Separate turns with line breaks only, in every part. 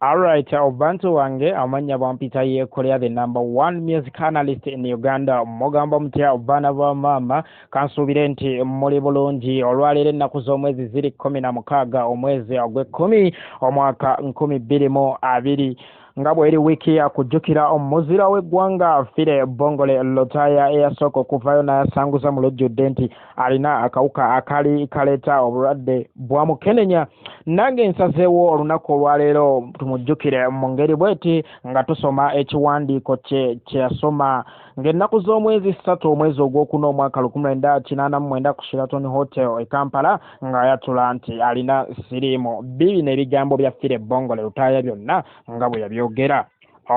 Alright, Obantu wange amanya bwampita yekolera the number one music analyst in Uganda mugamba mutya obana ba mama kansubire nti muli bulungi olwalero ennaku z'omwezi ziri 16 omwezi ogw'ekkumi omwaka 2020 nga bweri wiki ya kujjukira omuzira w'eggwanga afire Bongole Lotaya eyasooka okuvayo n'ayasanguza mu lujjudde nti alina akawuka akali kaleeta obulwadde bwa mukenenya. Nange nsazeewo olunaku olwaleero tumujjukire mu ngeri bweti nga tusoma ekiwandiiko kye yasoma ng'ennaku z'omwezi 3 omwezi ogwokuna omwaka 1989 ku Sheraton Hotel e Kampala ng'ayatula nti alina siriimu bibi n'ebigambo bya fire Bongole Lotaya byonna nga bwe yabyogera.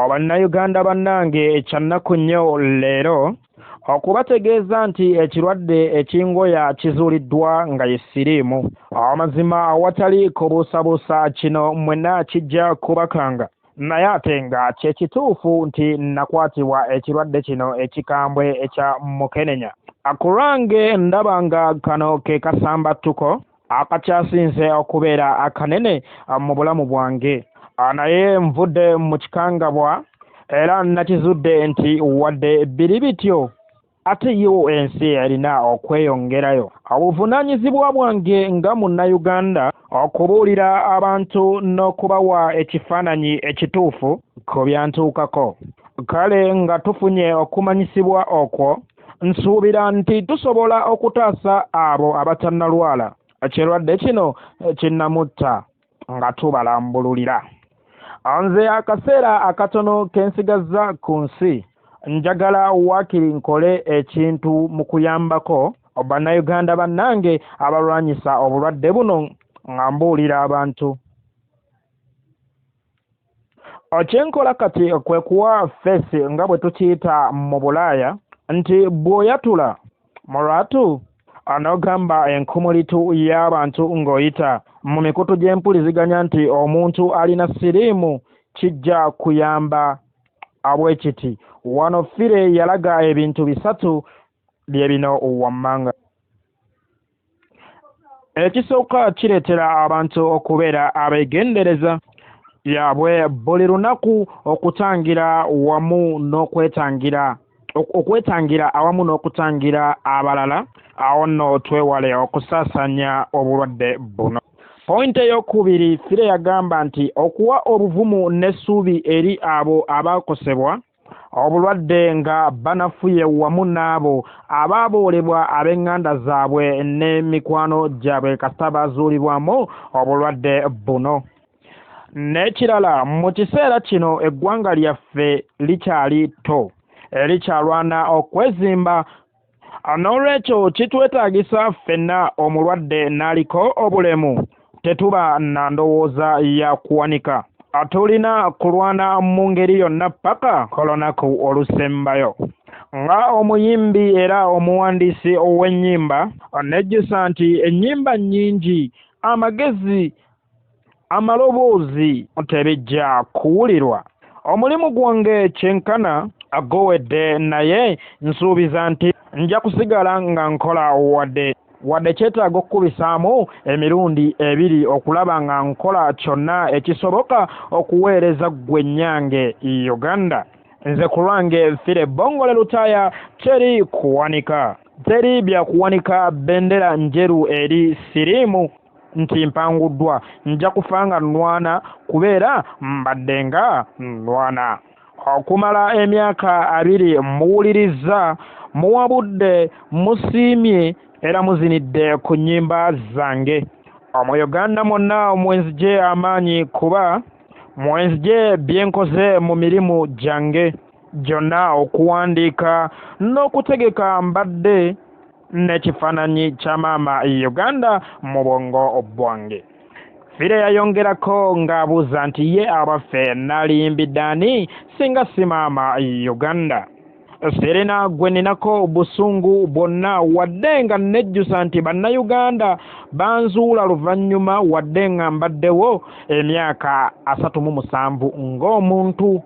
Bannayuganda bannange ekyannaku nnyo leero okubategeeza nti ekirwadde ekingoya kizuuliddwa nga ye siriimu. Amazima awatali kubuusabuusa kino mwenna kijja kubakanga naye ate nga kyekituufu nti nakwatibwa ekirwadde kino ekikambwe ekya mukenenya. Akulwange ndaba nga kano ke kasambattuko akakyasinze okubeera akanene mu bulamu bwange. Naye nvudde mu kikangabwa era nakizudde nti wadde biri bityo ate yo ensi erina okweyongerayo. Obuvunaanyizibwa bwange nga munnayuganda okubuulira abantu n'okubawa ekifaananyi ekituufu ku byantuukako. Kale nga tufunye okumanyisibwa okwo nsuubira nti tusobola okutaasa abo abatannalwala ekirwadde kino kinnamutta nga tubalambululira. Nze akaseera akatono kensigazza ku nsi njagala waakiri nkole ekintu mu kuyambako bannayuganda bannange abalwanyisa obulwadde buno nga mbuulira abantu. Kyenkola kati kwe kuwa feesi nga bwe tukiyita mu Bulaaya nti bw'oyatula mu lwatu n'ogamba enkumulitu y'abantu ng'oyita mu mikutu gy'empuliziganya nti omuntu alina siriimu kijja kuyamba abwekiti. Wano fire yalaga ebintu bisatu bye bino wammanga. Ekisooka kireetera abantu okubeera abeegendereza yaabwe buli lunaku okwetangira awamu n'okutangira abalala. Awo nno twewale okusaasanya obulwadde buno. Point ey'okubiri fire yagamba nti okuwa obuvumu n'essuubi eri abo abaakosebwa obulwadde nga banafuye wamu n'abo abaaboolebwa ab'eŋŋanda zaabwe n'emikwano gyabwe kasita baazuulibwamu obulwadde buno. N'ekirala mu kiseera kino eggwanga lyaffe likyali tto erikyalwana okwezimba. N'olwekyo kitwetaagisa ffenna omulwadde n'aliko obulemu tetuba na ndowooza ya kuwanika. Tulina kulwana mu ngeri yonna paka olunaku olusembayo. Nga omuyimbi era omuwandiisi ow'ennyimba nejjusa nti ennyimba nnyingi amagezi amaloboozi tebijja kuwulirwa. Omulimu gwange kyenkana agowedde naye nsuubiza nti nja kusigala nga nkola wadde kyetaaga okukubisaamu emirundi ebiri okulaba nga nkola kyonna ekisoboka okuweereza ggwe nnyange Uganda. Nze ku lwange fire Bongole Lotaya teri kuwanika, teri bya kuwanika bendera njeru eri siriimu nti mpanguddwa. Nja kufa nga nnwana kubeera mbadde nga nnwana. Okumala emyaka 2 muwulirizza, muwabudde, musiimye era muzinidde ku nnyimba zange. Omuyuganda mwonna mwenzigye amaanyi kuba mwenzigye bye nkoze mu mirimu gyange gyonna okuwandiika n'okutegeka mbadde n'ekifaananyi kya maama Uganda mu bwongo bwange. Fire yayongerako ng'abuuza nti ye abaffe naliyimbidde ani singa si maama Uganda. Serena gwe ninako busungu bwonna wadde nga nejjusa nti bannayuganda banzuula luvannyuma wadde nga mbaddewo emyaka 37 ng'omuntu.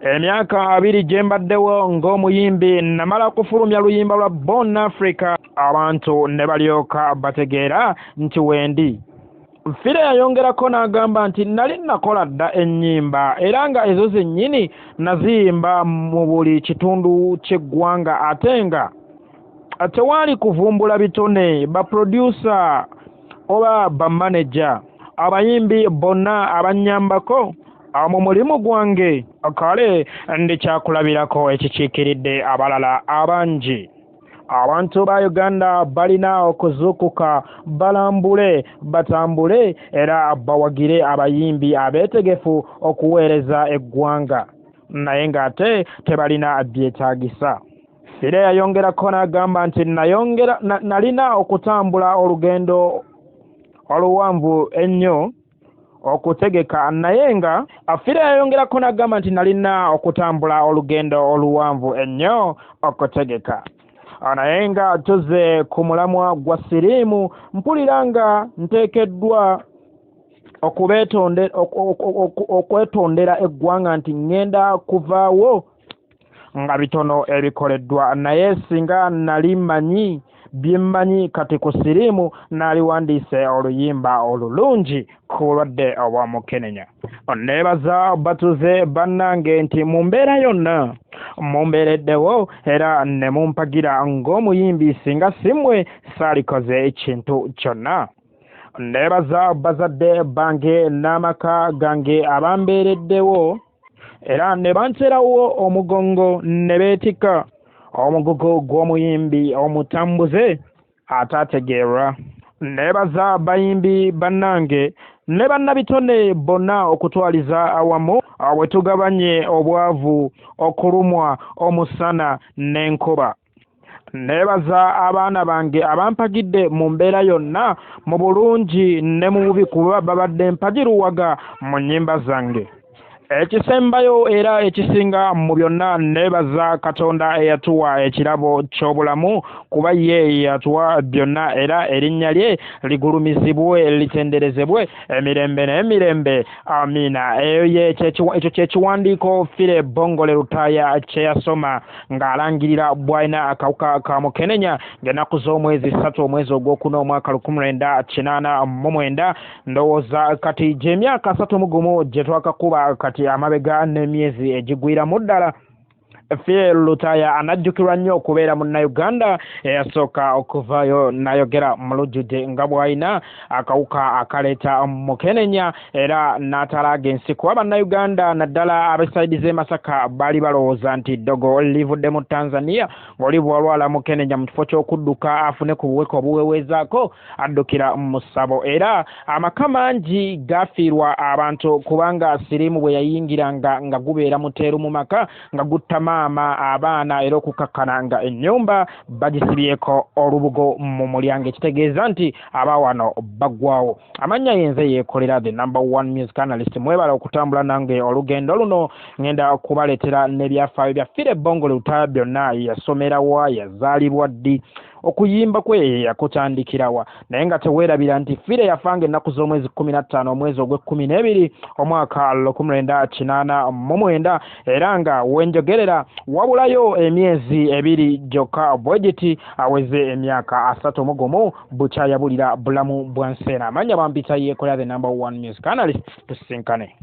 Emyaka 2 gye mbaddewo ng'omuyimbi namala kufulumya luyimba lwa Born Africa abantu ne balyoka bategeera nti wendi. Fire yayongerako n'agamba nti nali nakola dda ennyimba era nga ezo zennyini naziyimba mu buli kitundu ky'eggwanga ate nga tewaali kuvumbula bitone baproducer oba bamanager abayimbi bonna abannyambako mu mulimu gwange kale ndikyakulabirako ekikiikiridde abalala abangi. Abantu ba Uganda balina okuzuukuka balambule batambule era bawagire abayimbi abeetegefu okuweereza eggwanga naye ng'ate tebalina byetaagisa. Fire yayongerako n'agamba nti nalina okutambula olugendo oluwanvu ennyo okutegeka naye nga Fire yayongerako n'agamba nti nalina okutambula olugendo oluwanvu ennyo okutegeka naye nga tuze ku mulamwa gwa siriimu mpulira nga nteekeddwa okwetondera eggwanga nti ŋŋenda kuvaawo nga bitono ebikoleddwa naye singa nali mmanyi bye mmanyi kati ku siriimu naaliwandiise oluyimba olulungi ku bulwadde obwa Mukenenya. Neebaza batuze bannange nti mu mbeera yonna mumbeereddewo era ne mumpagira ng'omuyimbi singa simmwe saalikoze ekintu kyonna. Neebaza bazadde bange n'amaka gange abambeereddewo era ne banteerawo omugongo ne beetikka omugogo gw'omuyimbi omutambuze ataategeerwa. Neebaza bayimbi bannange ne bannabitone bonna okutwaliza awamu bwe tugabanye obwavu okulumwa omusana n'enkuba. Neebaza abaana bange abampagidde mu mbeera yonna mu bulungi ne mu bubi kuba babadde mpagiruwaga mu nnyimba zange. Ekisembayo era ekisinga mu byonna neebaza Katonda eyatuwa ekirabo ky'obulamu kuba ye yatuwa byonna era erinnya lye ligulumizibwe litenderezebwe emirembe n'emirembe. Amiina. Ekyo kyekiwandiiko Fire Bongole Lutaaya kye yasoma ng'alangirira bw'alina akawuka ka Mukenenya ng'ennaku z'omwezi 3 omwezi ogwokuna omwaka 1989. Ndowooza kati gy'emyaka 31 gye twakakuba kati amabega n'emyezi egigwiramu ddala. Fire Lutaaya anajjukirwa nnyo okubeera munnayuganda eyasooka okuvaayo n'ayogera mu lujjudde nga bw'alina akawuka akaleeta Mukenenya era n'atalaaga ensi kuba bannayuganda naddala ab'essaidi z'e Masaka baali balowooza nti ddogo livudde mu Tanzania ng'oli bw'alwala Mukenenya mu kifo ky'okudduka afune ku buweka obuweweezaako addukira mu ssabo era amaka mangi gaafiirwa abantu kubanga siriimu bwe yayingiranga nga gubeera muteeru mu maka nga gutta maama abaana era okukakkana nga ennyumba bagisibyeko olubugo mu mulyango ekitegeeza nti abaawano baggwawo. Amannya yenze yeekolera the number one music analyst. Mwebala okutambula nange olugendo luno ngenda kubaleetera n'ebyafaayo bya Fire Bongole Lutaaya byonna yasomerawa yazaalibwa ddi okuyimba kwe yakutandikirawa naye nga teweerabira nti Fire yafanga ennaku z'omwezi 15 omwezi ogw'e12 omwaka 1989 era nga wenjogerera wabulayo emyezi 2 gyokka bwegiti aweze emyaka 31 bukyayabulira bulamu bwa nseena. Amanya bampita yeekolera the number one music analyst tusinkane.